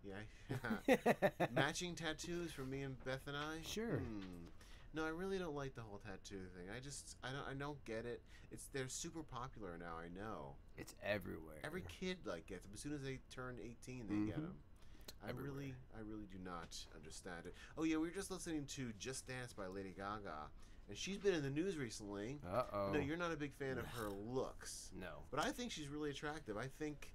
Yeah. Matching tattoos for me and Beth and I? Sure. No, I really don't like the whole tattoo thing. I don't get it. They're super popular now, I know. It's everywhere. Every kid like gets them. As soon as they turn 18, they get them. I really do not understand it. Oh yeah, we were just listening to "Just Dance" by Lady Gaga, and she's been in the news recently. Uh-oh. No, you're not a big fan of her looks. No. But I think she's really attractive. I think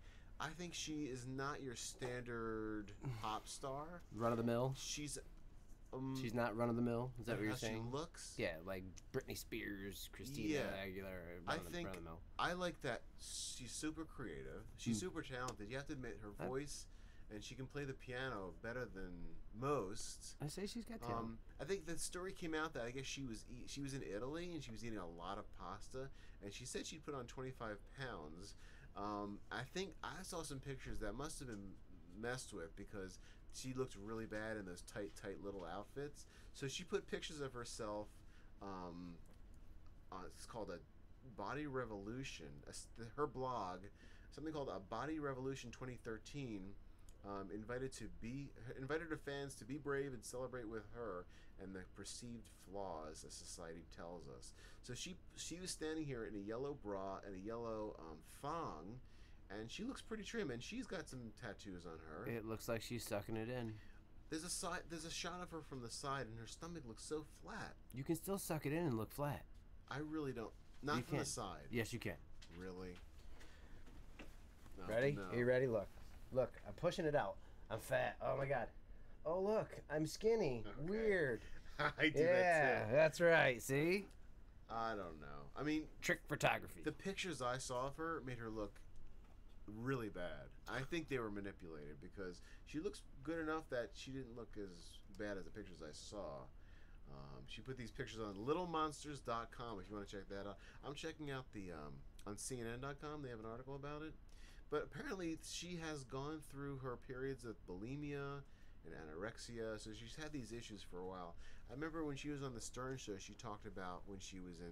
she is not your standard pop star. Run of the mill. She's not run of the mill. Is that what you're how saying? She looks. Yeah, like Britney Spears, Christina Aguilera. I think I like that. She's super creative. She's super talented. You have to admit her voice. And she can play the piano better than most. I say she's got talent. I think the story came out that I guess she was in Italy and she was eating a lot of pasta, and she said she'd put on 25 pounds. I think I saw some pictures that must have been messed with because she looked really bad in those tight little outfits. So she put pictures of herself. It's called a Body Revolution. Her blog, something called a Body Revolution 2013. Invited her fans to be brave and celebrate with her and the perceived flaws as society tells us. So she was standing here in a yellow bra and a yellow thong, and she looks pretty trim, and she's got some tattoos on her. It looks like she's sucking it in. There's a shot of her from the side, and her stomach looks so flat. You can still suck it in and look flat. I really don't. Not from the side. Yes, you can. Really? No, Ready? No. Are you ready? Look, I'm pushing it out. I'm fat. Oh my god. Oh look, I'm skinny. Okay. Weird. I do that too. That's right. See? I don't know. I mean, trick photography. The pictures I saw of her made her look really bad. I think they were manipulated because she looks good enough that she didn't look as bad as the pictures I saw. She put these pictures on littlemonsters.com if you want to check that out. I'm checking out the on CNN.com. They have an article about it. But apparently she has gone through her periods of bulimia and anorexia, so she's had these issues for a while. I remember when she was on the Stern Show, she talked about when she was in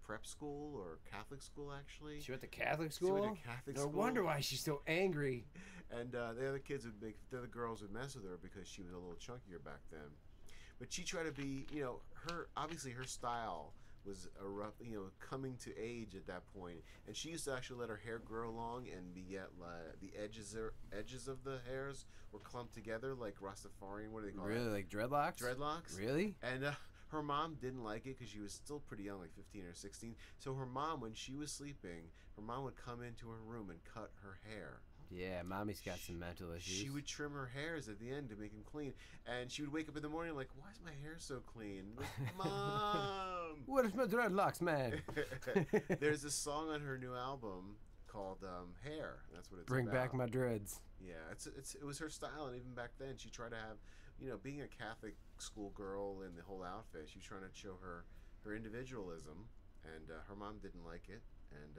prep school or Catholic school, actually. She went to Catholic school? She went to Catholic school. No wonder why she's so angry. And the other girls would mess with her because she was a little chunkier back then. But she tried to be, obviously her style was a rough, coming to age at that point, and she used to actually let her hair grow long, and the edges of the hairs were clumped together like Rastafarian. What do they call it? Really, like dreadlocks? Dreadlocks. Really? And her mom didn't like it because she was still pretty young, like 15 or 16. So her mom, when she was sleeping, her mom would come into her room and cut her hair. Yeah, mommy's got some mental issues. She would trim her hairs at the end to make them clean, and she would wake up in the morning like, "Why is my hair so clean, like, Mom? What is my dreadlocks, man?" There's a song on her new album called "Hair." That's what it's Bring about. back my dreads. Yeah, it was her style, and even back then, she tried to have, being a Catholic school girl in the whole outfit. She was trying to show her individualism, and her mom didn't like it, and.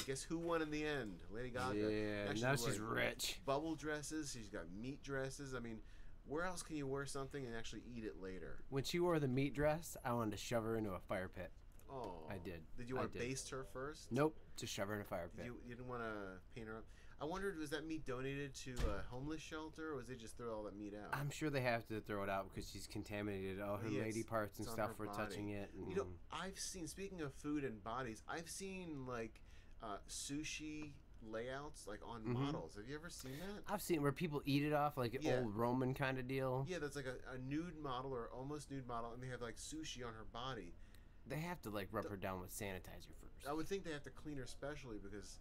Guess who won in the end? Lady Gaga. Yeah, now she's rich. Bubble dresses. She's got meat dresses. I mean, where else can you wear something and actually eat it later? When she wore the meat dress, I wanted to shove her into a fire pit. Oh. I did. Did you want to baste her first? Nope. Just shove her in a fire pit. You didn't want to paint her up? I wondered, was that meat donated to a homeless shelter, or was they just throw all that meat out? I'm sure they have to throw it out because she's contaminated all her lady parts and stuff for touching it. And I've seen, speaking of food and bodies, I've seen, like, sushi layouts like on models. Have you ever seen that? I've seen where people eat it off like an old Roman kind of deal. Yeah, that's like a nude model or almost nude model, and they have like sushi on her body. They have to like rub her down with sanitizer first. I would think they have to clean her specially because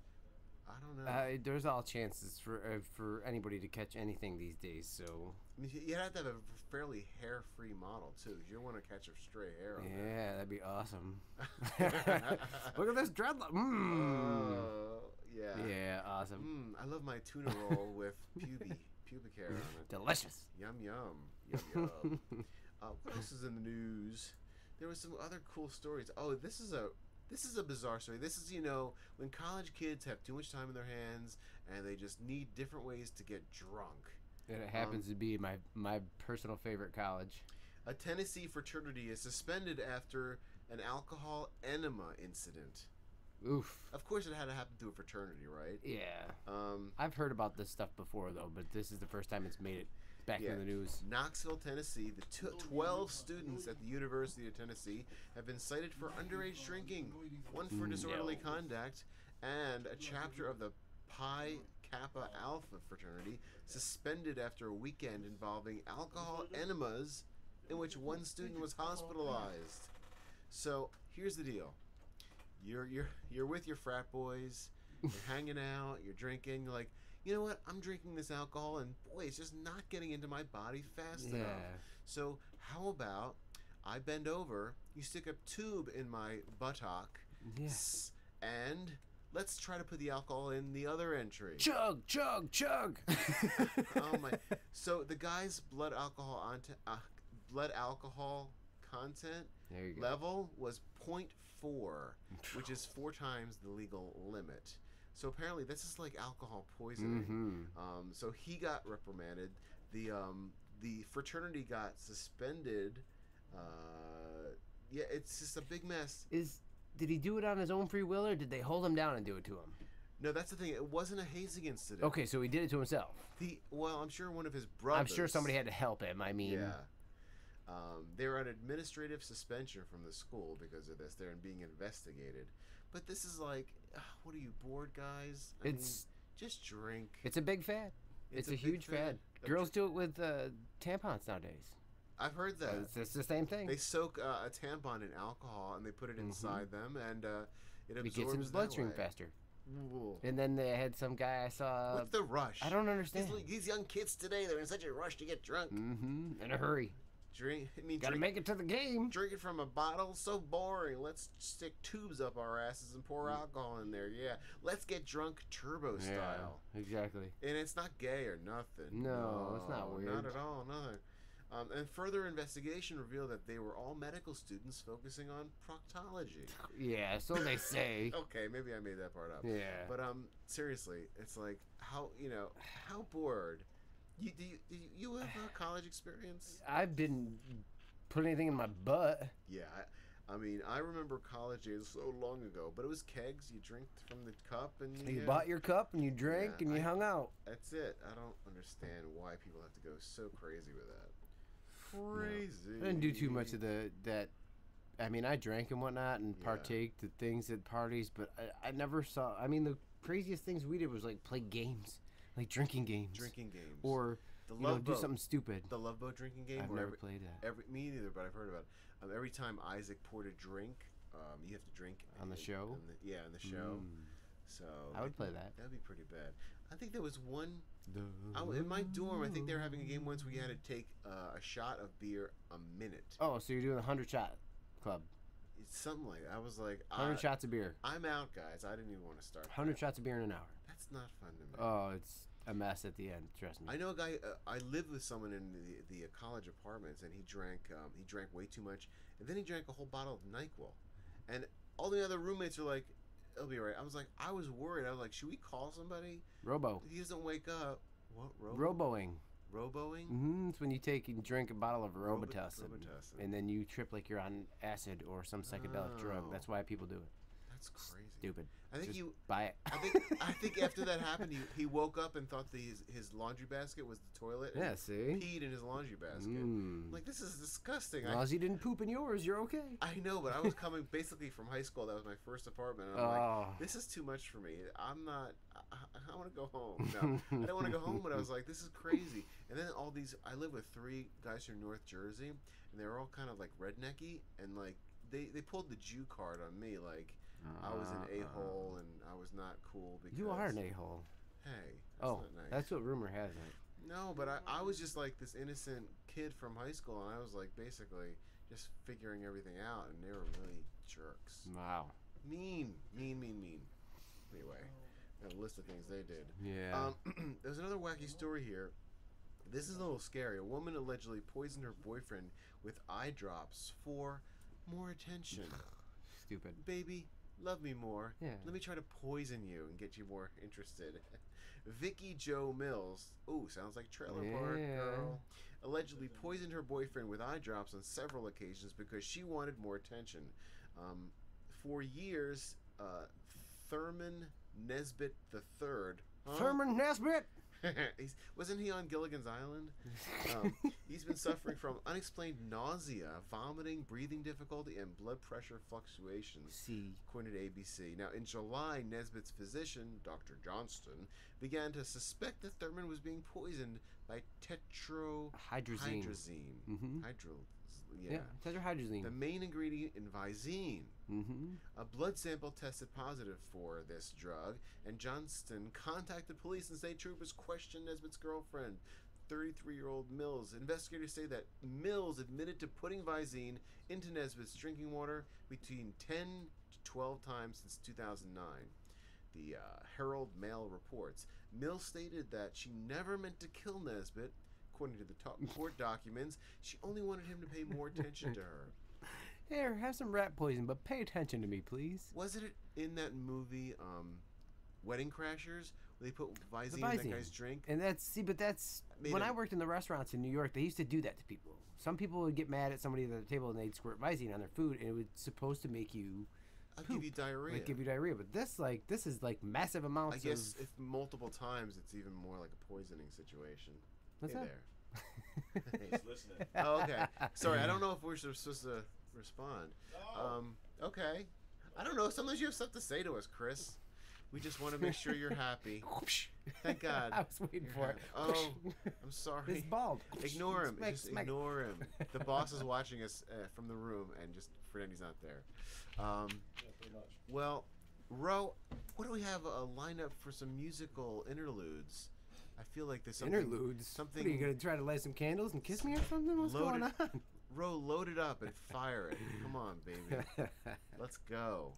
I don't know. There's all chances for anybody to catch anything these days. So I mean, you have to have a fairly hair-free model too. You don't want to catch a stray hair on that. Yeah, that'd be awesome. Look at this dreadlock. Yeah. Yeah, awesome. I love my tuna roll with pubic hair on it. Delicious. Yum yum yum yum. What else is in the news? There was some other cool stories. Oh, this is a bizarre story. This is, when college kids have too much time in their hands and they just need different ways to get drunk. And it happens to be my personal favorite college. A Tennessee fraternity is suspended after an alcohol enema incident. Oof. Of course, it had to happen through a fraternity, right? Yeah. Um, I've heard about this stuff before, though, but this is the first time it's made it back Yeah. in the news. Knoxville, Tennessee. The 12 students at the University of Tennessee have been cited for underage drinking, one for disorderly conduct, and a chapter of the Pi Kappa Alpha fraternity suspended after a weekend involving alcohol enemas in which one student was hospitalized. So here's the deal: you're with your frat boys, you're hanging out, you're drinking, you're like, you know what? I'm drinking this alcohol, and boy, it's just not getting into my body fast enough. So how about I bend over, you stick a tube in my buttock, Yes. and let's try to put the alcohol in the other entry. Chug, chug, chug. Oh my! So the guy's blood alcohol content There you go. level was 0.4, which is 4 times the legal limit. So apparently this is like alcohol poisoning. So he got reprimanded. The fraternity got suspended. Yeah, it's just a big mess. Did he do it on his own free will, or did they hold him down and do it to him? No, that's the thing. It wasn't a hazing incident. Okay, so he did it to himself. Well, I'm sure one of his brothers. I'm sure somebody had to help him. I mean, yeah. They were on administrative suspension from the school because of this. They're being investigated. But this is like, what are you, bored, guys? I mean, just drink. It's a big fad. It's a huge fad. Girls do it with tampons nowadays. I've heard that. It's the same thing. They soak a tampon in alcohol and they put it inside them, and it absorbs. It gets in his bloodstream faster. Whoa. And then they had some guy I saw. What's the rush? I don't understand. These young kids today, they're in such a rush to get drunk. In a hurry. Gotta make it to the game. Drinking from a bottle, so boring. Let's stick tubes up our asses and pour alcohol in there. Yeah, let's get drunk turbo style. Exactly. And it's not gay or nothing. No, it's not weird. Not at all. Nothing. And further investigation revealed that they were all medical students focusing on proctology. Yeah, so they say. Okay, maybe I made that part up. Yeah. But seriously, it's like how bored. Do you have a college experience? I've been putting anything in my butt. Yeah, I mean, I remember college days so long ago, but it was kegs. You drink from the cup and you bought your cup and you drank and you hung out. That's it. I don't understand why people have to go so crazy with that. Crazy. No. I didn't do too much of that. I mean, I drank and whatnot and partake the things at parties, but I never saw. I mean, the craziest things we did was like play games. Like drinking games. Or do something stupid. The Love Boat drinking game? I've never played that. Me neither, but I've heard about it. Every time Isaac poured a drink, you have to drink. On the show? On the show. So I would play that. That'd be pretty bad. I think there was one... in my dorm, I think they were having a game once where you had to take a shot of beer a minute. Oh, so you're doing a 100-shot club. It's something like that. I was like... 100 shots of beer. I'm out, guys. I didn't even want to start 100 shots of beer in an hour. That's not fun to me. Oh, it's a mess at the end. Trust me. I know a guy. I lived with someone in the college apartments, and he drank way too much, and then he drank a whole bottle of NyQuil, and all the other roommates are like, "It'll be all right." I was like, I was worried. I was like, "Should we call somebody?" Robo. He doesn't wake up. What? Roboing. Roboing? It's when you take and drink a bottle of Robitussin, Robitussin. and then you trip like you're on acid or some psychedelic drug. That's why people do it. That's crazy. Stupid. I think buy it. I think after that happened, he woke up and thought his laundry basket was the toilet. And peed in his laundry basket. Like, this is disgusting. As long as you didn't poop in yours, you're okay. I know, but I was coming basically from high school. That was my first apartment. And I'm like, this is too much for me. I'm not. I want to go home. No, I don't want to go home. But I was like, this is crazy. And then all these. I live with 3 guys from North Jersey, and they were all kind of like rednecky, and like they pulled the Jew card on me, like. I was an a-hole and I was not cool because... You are an a-hole. Hey, that's not nice. That's what rumor has it. No, but I was just like this innocent kid from high school, and I was like basically just figuring everything out, and they were really jerks. Wow. Mean. Anyway, got a list of things they did. Yeah. There's another wacky story here. This is a little scary. A woman allegedly poisoned her boyfriend with eye drops for more attention. Stupid. Baby, love me more. Yeah. Let me try to poison you and get you more interested. Vicky Jo Mills, ooh, sounds like Trailer Park Girl, allegedly poisoned her boyfriend with eye drops on several occasions because she wanted more attention. For years, Thurman Nesbitt III. Huh? Thurman Nesbitt. Wasn't he on Gilligan's Island? He's been suffering from unexplained nausea, vomiting, breathing difficulty, and blood pressure fluctuations, according to ABC. Now, in July, Nesbitt's physician, Dr. Johnston, began to suspect that Thurman was being poisoned by tetrahydrazine. Mm-hmm. Tetrahydrazine. The main ingredient in Visine. Mm-hmm. A blood sample tested positive for this drug, and Johnston contacted police and state troopers questioned Nesbitt's girlfriend, 33-year-old Mills. Investigators say that Mills admitted to putting Visine into Nesbitt's drinking water between 10 to 12 times since 2009. The Herald Mail reports. Mills stated that she never meant to kill Nesbitt. According to the court documents, she only wanted him to pay more attention to her. Here, have some rat poison, but pay attention to me, please. Wasn't it in that movie, Wedding Crashers, where they put Visine in that guy's drink? And that's when I worked in the restaurants in New York, they used to do that to people. Some people would get mad at somebody at the table and they'd squirt Visine on their food, and it was supposed to make you give you diarrhea. Like give you diarrhea, but this is like massive amounts. I guess if multiple times, it's even more like a poisoning situation. What's that? There. He's listening. Oh, okay. Sorry, I don't know if we're supposed to respond. Okay. I don't know. Sometimes you have stuff to say to us, Chris. We just want to make sure you're happy. Thank God. I was waiting for it. Oh, I'm sorry. He's bald. Ignore him. Just ignore him. The boss is watching us from the room, and just pretend he's not there. Yeah, pretty much. Well, Ro, what do we have lined up for some musical interludes? I feel like there's something. Interludes? Something. What, are you going to try to light some candles and kiss me or something? What's going on? Ro, load it up and fire it. Come on, baby. Let's go.